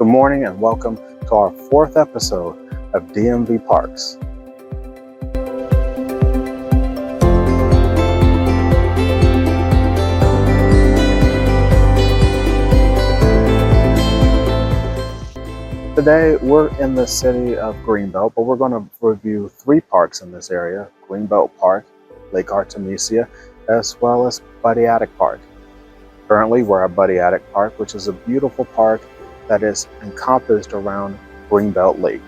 Good morning and welcome to our fourth episode of DMV Parks. Today we're in the city of Greenbelt, but we're going to review three parks in this area: Greenbelt Park, Lake Artemisia, as well as Buddy Attic Park. Currently we're at Buddy Attic Park, which is a beautiful park that is encompassed around Greenbelt Lake.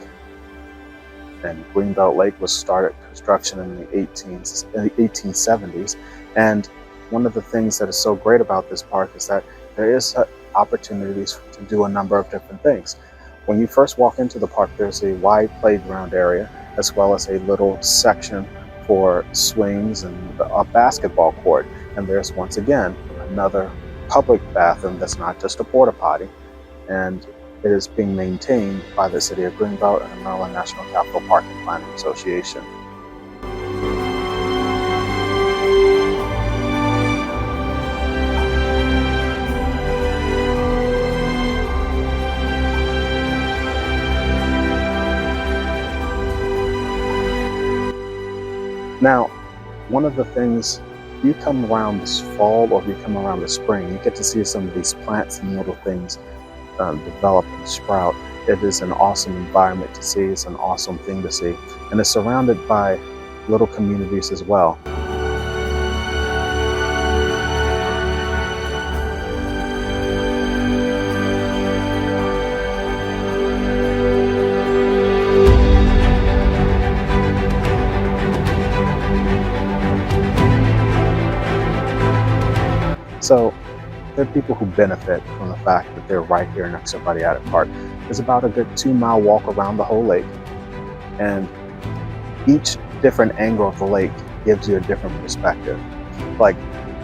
And Greenbelt Lake was started construction in the 1870s. And one of the things that is so great about this park is that there is opportunities to do a number of different things. When you first walk into the park, there's a wide playground area, as well as a little section for swings and a basketball court. And there's once again another public bathroom that's not just a porta potty. And it is being maintained by the City of Greenbelt and the Maryland National Capital Park and Planning Association. Now, one of the things, if you come around this fall or if you come around the spring, you get to see some of these plants and little things develop and sprout. It is an awesome environment to see. It's an awesome thing to see, and it's surrounded by little communities as well. So there are people who benefit from the fact that they're right here next to Buddy Attic Park. There's about a good 2-mile walk around the whole lake, and each different angle of the lake gives you a different perspective. Like,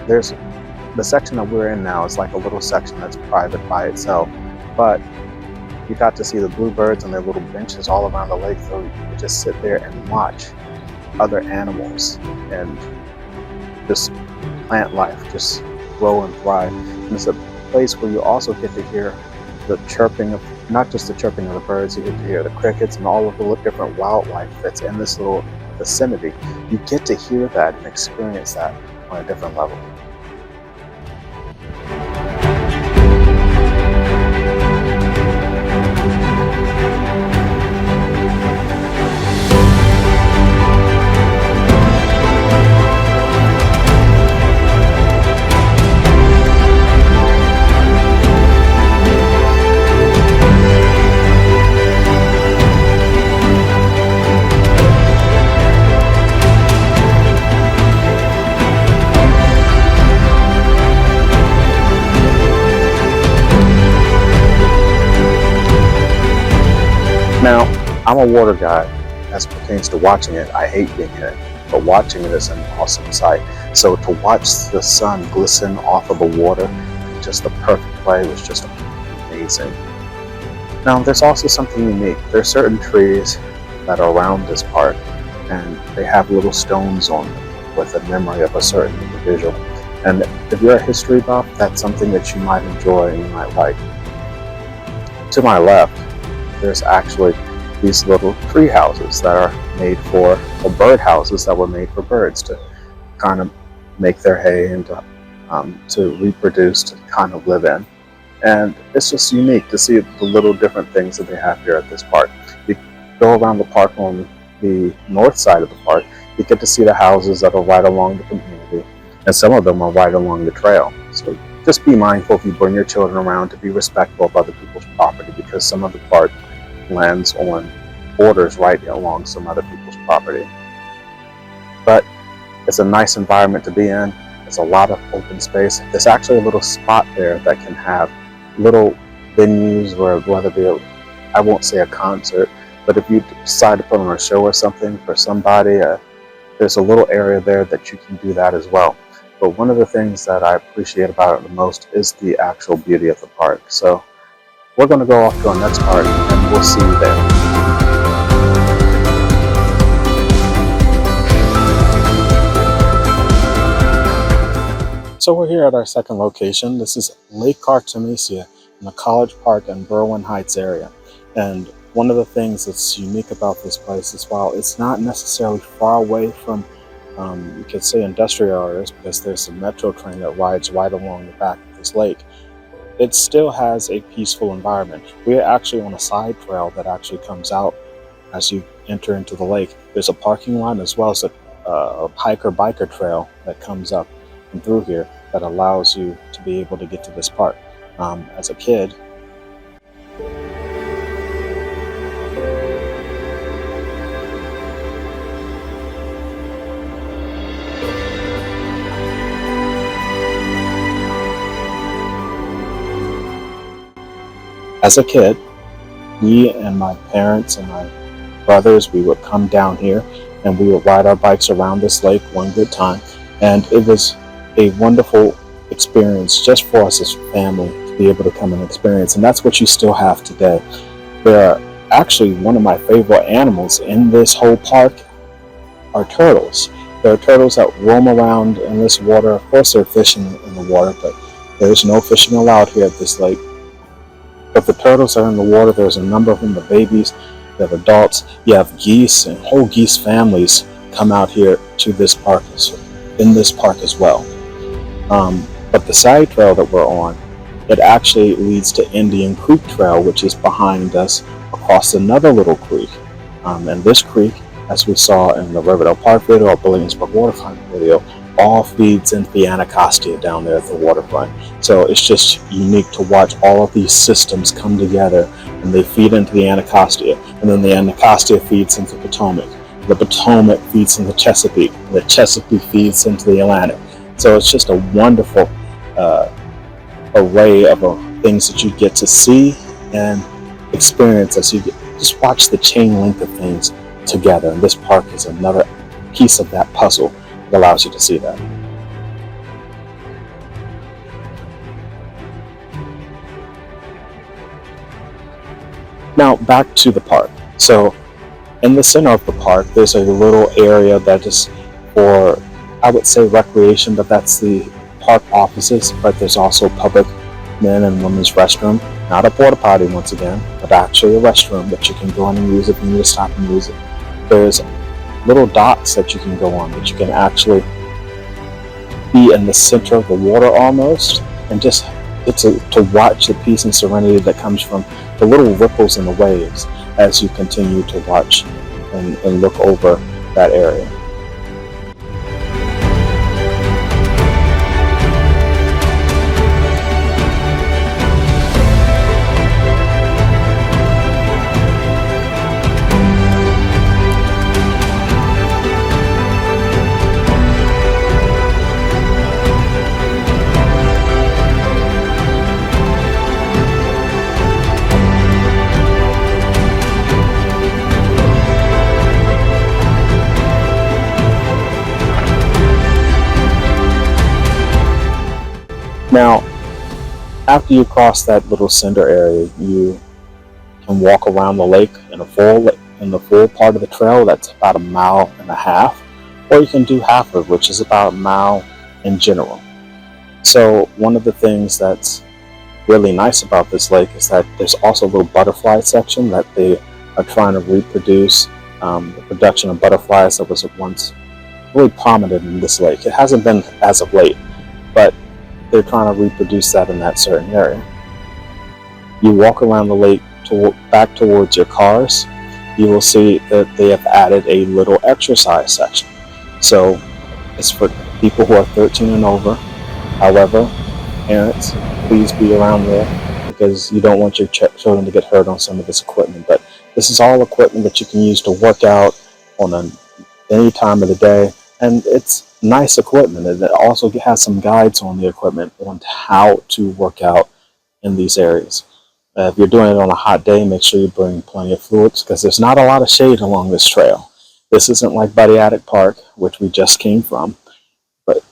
there's the section that we're in now is like a little section that's private by itself, but you got to see the bluebirds and their little benches all around the lake, so you could just sit there and watch other animals and just plant life just grow and thrive. And it's a place where you also get to hear the chirping of, not just the chirping of the birds, you get to hear the crickets and all of the different wildlife that's in this little vicinity. You get to hear that and experience that on a different level. Now, I'm a water guy as pertains to watching it. I hate being in it, but watching it is an awesome sight. So to watch the sun glisten off of the water in just the perfect way was just amazing. Now, there's also something unique. There are certain trees that are around this park, and they have little stones on them with a memory of a certain individual. And if you're a history buff, that's something that you might enjoy and you might like. To my left, there's actually these little tree houses that are made for, or bird houses that were made for birds to kind of make their hay and to reproduce, to kind of live in. And it's just unique to see the little different things that they have here at this park. You go around the park on the north side of the park, you get to see the houses that are right along the community, and some of them are right along the trail. So just be mindful if you bring your children around to be respectful of other people's property, because some of the park lands on borders right along some other people's property. But it's a nice environment to be in. There's a lot of open space. There's actually a little spot there that can have little venues where, whether it be I won't say a concert, but if you decide to put on a show or something for somebody, there's a little area there that you can do that as well. But one of the things that I appreciate about it the most is the actual beauty of the park. So we're going to go off to our next part, and we'll see you there. So we're here at our second location. This is Lake Artemisia, in the College Park and Berwyn Heights area. And one of the things that's unique about this place is while it's not necessarily far away from, you could say, industrial areas, because there's a metro train that rides right along the back of this lake, it still has a peaceful environment. We're actually on a side trail that actually comes out as you enter into the lake. There's a parking lot as well as a hiker-biker trail that comes up and through here that allows you to be able to get to this park. As a kid, me and my parents and my brothers, we would come down here and we would ride our bikes around this lake one good time. And it was a wonderful experience just for us as a family to be able to come and experience. And that's what you still have today. There are actually, one of my favorite animals in this whole park are turtles. There are turtles that roam around in this water. Of course, they're fishing in the water, but there's no fishing allowed here at this lake. But the turtles are in the water. There's a number of them, the babies, you have adults, you have geese, and whole geese families come out here to this park, in this park as well. But the side trail that we're on, it actually leads to Indian Creek Trail, which is behind us across another little creek. And this creek, as we saw in the Riverdale Park video or Williamsburg Waterfront video, all feeds into the Anacostia down there at the waterfront. So it's just unique to watch all of these systems come together, and they feed into the Anacostia, and then the Anacostia feeds into Potomac. The Potomac feeds into Chesapeake, and the Chesapeake feeds into the Atlantic. So it's just a wonderful array of things that you get to see and experience as you just watch the chain link of things together. And this park is another piece of that puzzle that allows you to see that. Now back to the park. So in the center of the park, there's a little area that is for, I would say, recreation, but that's the park offices. But there's also public men and women's restroom, not a porta potty once again, but actually a restroom that you can go in and use if you need to stop and use it. There's little docks that you can go on, that you can actually be in the center of the water almost, and just get to watch the peace and serenity that comes from the little ripples in the waves as you continue to watch and look over that area. Now, after you cross that little cinder area, you can walk around the lake in the full part of the trail. That's about 1.5 miles, or you can do half of it, which is about 1 mile in general. So one of the things that's really nice about this lake is that there's also a little butterfly section that they are trying to reproduce, the production of butterflies that was at once really prominent in this lake. It hasn't been as of late, but they're trying to reproduce that in that certain area. You walk around the lake back towards your cars, you will see that they have added a little exercise section. So it's for people who are 13 and over. However, parents, please be around there because you don't want your children to get hurt on some of this equipment. But this is all equipment that you can use to work out on any time of the day, and it's nice equipment, and it also has some guides on the equipment on how to work out in these areas. If you're doing it on a hot day, make sure you bring plenty of fluids because there's not a lot of shade along this trail. This isn't like Buddy Attic Park, which we just came from, but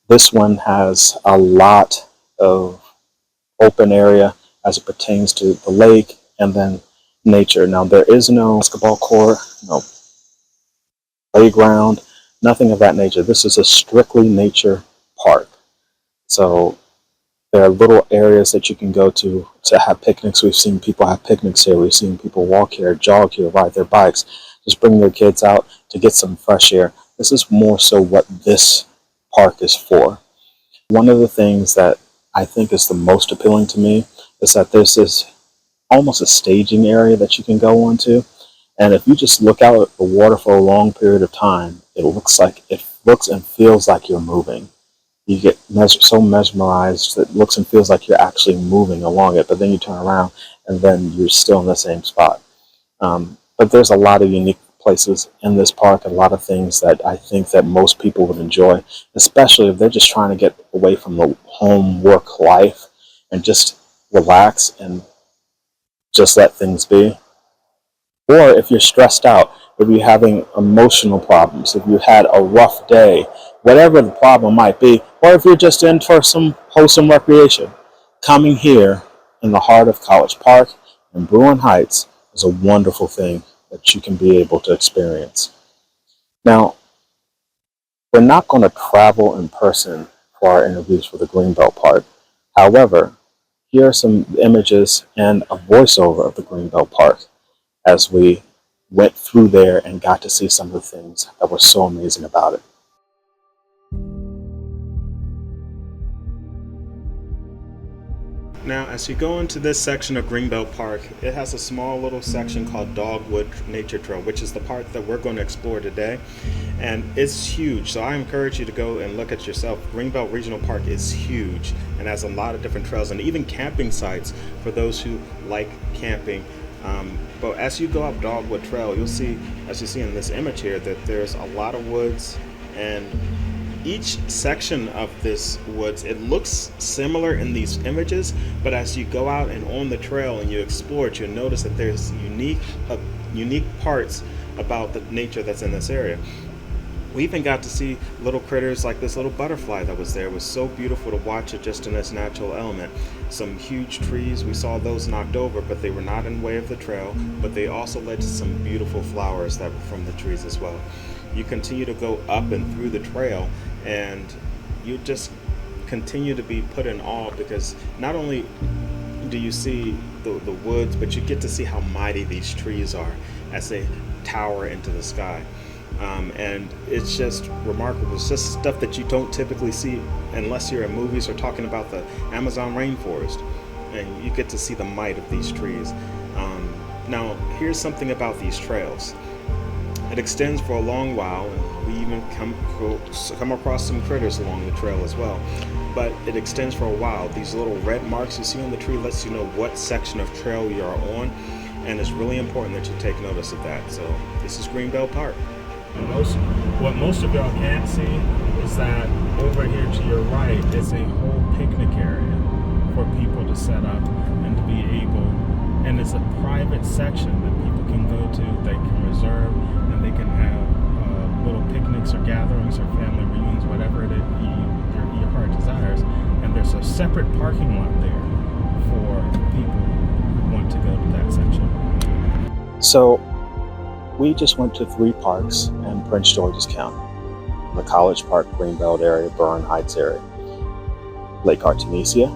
this one has a lot of open area as it pertains to the lake and then nature. Now, there is no basketball court, no playground, nothing of that nature. This is a strictly nature park. So There are little areas that you can go to have picnics. We've seen people have picnics here. We've seen people walk here, jog here, ride their bikes, just bring their kids out to get some fresh air. This is more so what this park is for. One of the things that I think is the most appealing to me is that there's this almost a staging area that you can go onto. And if you just look out at the water for a long period of time, it looks and feels like you're moving. You get so mesmerized that it looks and feels like you're actually moving along it, but then you turn around and then you're still in the same spot. But there's a lot of unique places in this park, a lot of things that I think that most people would enjoy, especially if they're just trying to get away from the home work life and just relax and just let things be. Or if you're stressed out, if you're having emotional problems, if you had a rough day, whatever the problem might be, or if you're just in for some wholesome recreation, coming here in the heart of College Park in Bruin Heights is a wonderful thing that you can be able to experience. Now, we're not going to travel in person for our interviews for the Greenbelt Park. However, here are some images and a voiceover of the Greenbelt Park as we went through there and got to see some of the things that were so amazing about it. Now, as you go into this section of Greenbelt Park, it has a small little section called Dogwood Nature Trail, which is the part that we're going to explore today. And it's huge, so I encourage you to go and look at yourself. Greenbelt Regional Park is huge and has a lot of different trails and even camping sites for those who like camping. But as you go up Dogwood Trail, you'll see, as you see in this image here, that there's a lot of woods, and each section of this woods, it looks similar in these images, but as you go out and on the trail and you explore it, you'll notice that there's unique parts about the nature that's in this area. We even got to see little critters like this little butterfly that was there. It was so beautiful to watch it just in its natural element. Some huge trees, we saw those knocked over, but they were not in the way of the trail, but they also led to some beautiful flowers that were from the trees as well. You continue to go up and through the trail, and you just continue to be put in awe, because not only do you see the woods, but you get to see how mighty these trees are as they tower into the sky. And it's just remarkable. It's just stuff that you don't typically see unless you're in movies or talking about the Amazon rainforest, and you get to see the might of these trees. Now, here's something about these trails. It extends for a long while, and we even come across some critters along the trail as well. But it extends for a while. These little red marks you see on the tree lets you know what section of trail you are on, and it's really important that you take notice of that. So this is Greenbelt Park. What most of y'all can't see is that over here to your right is a whole picnic area for people to set up and to be able, and it's a private section that people can go to, they can reserve, and they can have little picnics or gatherings or family reunions, whatever your heart desires. And there's a separate parking lot there for people who want to go to that section. So we just went to 3 parks in Prince George's County: the College Park, Greenbelt area, Bruin Heights area, Lake Artemisia,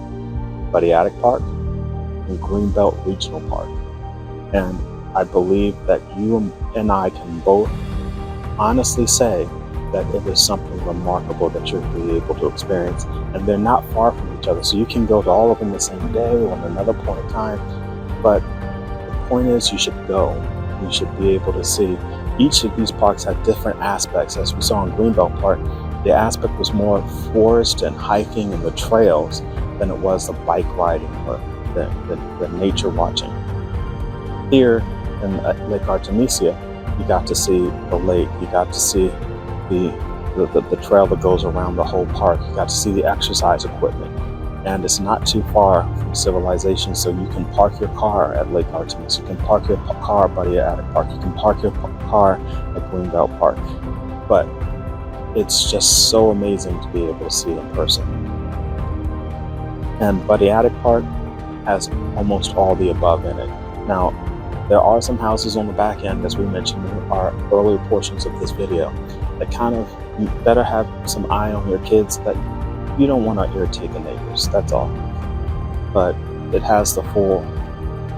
Buddiatic Park, and Greenbelt Regional Park. And I believe that you and I can both honestly say that it is something remarkable that you'll be able to experience. And they're not far from each other, so you can go to all of them the same day or at another point in time. But the point is, you should go. You should be able to see. Each of these parks have different aspects. As we saw in Greenbelt Park, the aspect was more forest and hiking and the trails than it was the bike riding or the nature watching. Here in Lake Artemisia, you got to see the lake. You got to see the trail that goes around the whole park. You got to see the exercise equipment. And it's not too far from civilization, so you can park your car at Lake Artemis. You can park your car at Buddiatic Park. You can park your car at Greenbelt Park. But it's just so amazing to be able to see it in person. And Buddiatic Park has almost all the above in it. Now, there are some houses on the back end, as we mentioned in our earlier portions of this video, that kind of, you better have some eye on your kids, that you don't want to irritate the neighbors, that's all. But it has the full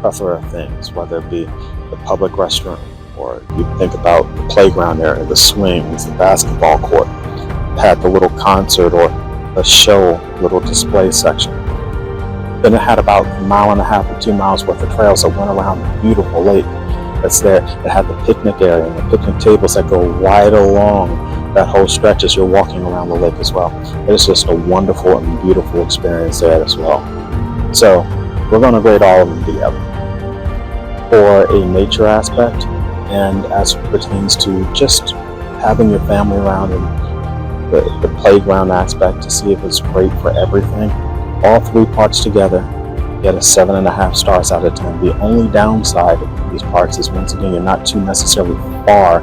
plethora of things, whether it be the public restroom, or you think about the playground area, the swings, the basketball court. It had the little concert or the show little display section. Then it had about 1.5 or 2 miles worth of trails that went around the beautiful lake that's there. It had the picnic area and the picnic tables that go right along that whole stretch as you're walking around the lake as well. It's just a wonderful and beautiful experience there as well. So we're going to grade all of them together. For a nature aspect, and as it pertains to just having your family around and the playground aspect to see if it's great for everything, all 3 parks together get a 7.5 stars out of 10. The only downside of these parks is, once again, you're not too necessarily far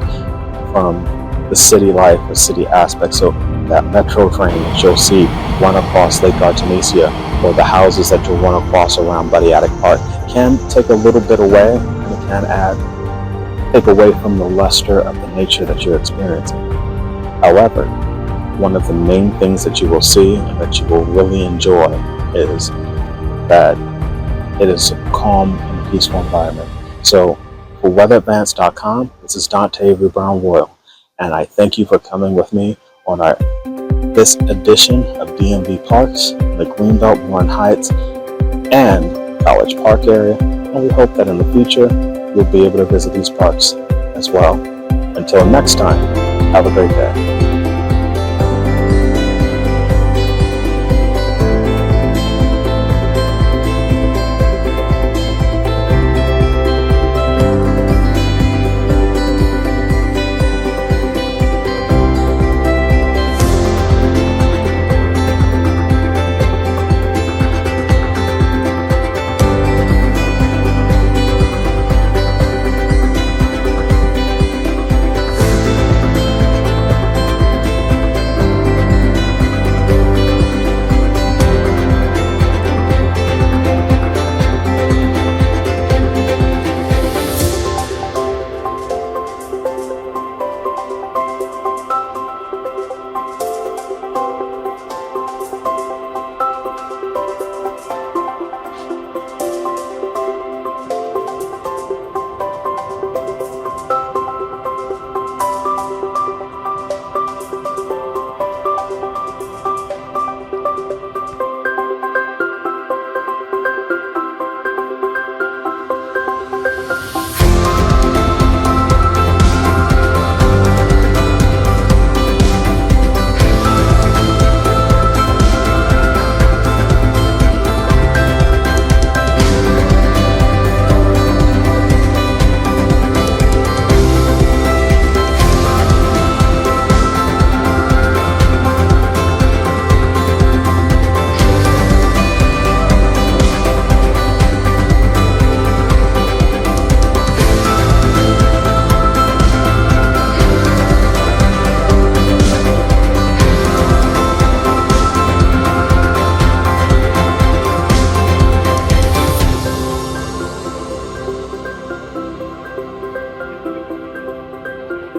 from the city life or city aspect. So that metro train that you'll see run across Lake Artemisia, or the houses that you'll run across around Badiatic Park, can take a little bit away, and it can take away from the luster of the nature that you're experiencing. However, one of the main things that you will see and that you will really enjoy is that it is a calm and peaceful environment. So for weatheradvance.com, this is Dante Avery Brown Royal, and I thank you for coming with me on this edition of DMV Parks in the Greenbelt, Warren Heights, and College Park area, and we hope that in the future you'll be able to visit these parks as well. Until next time, have a great day.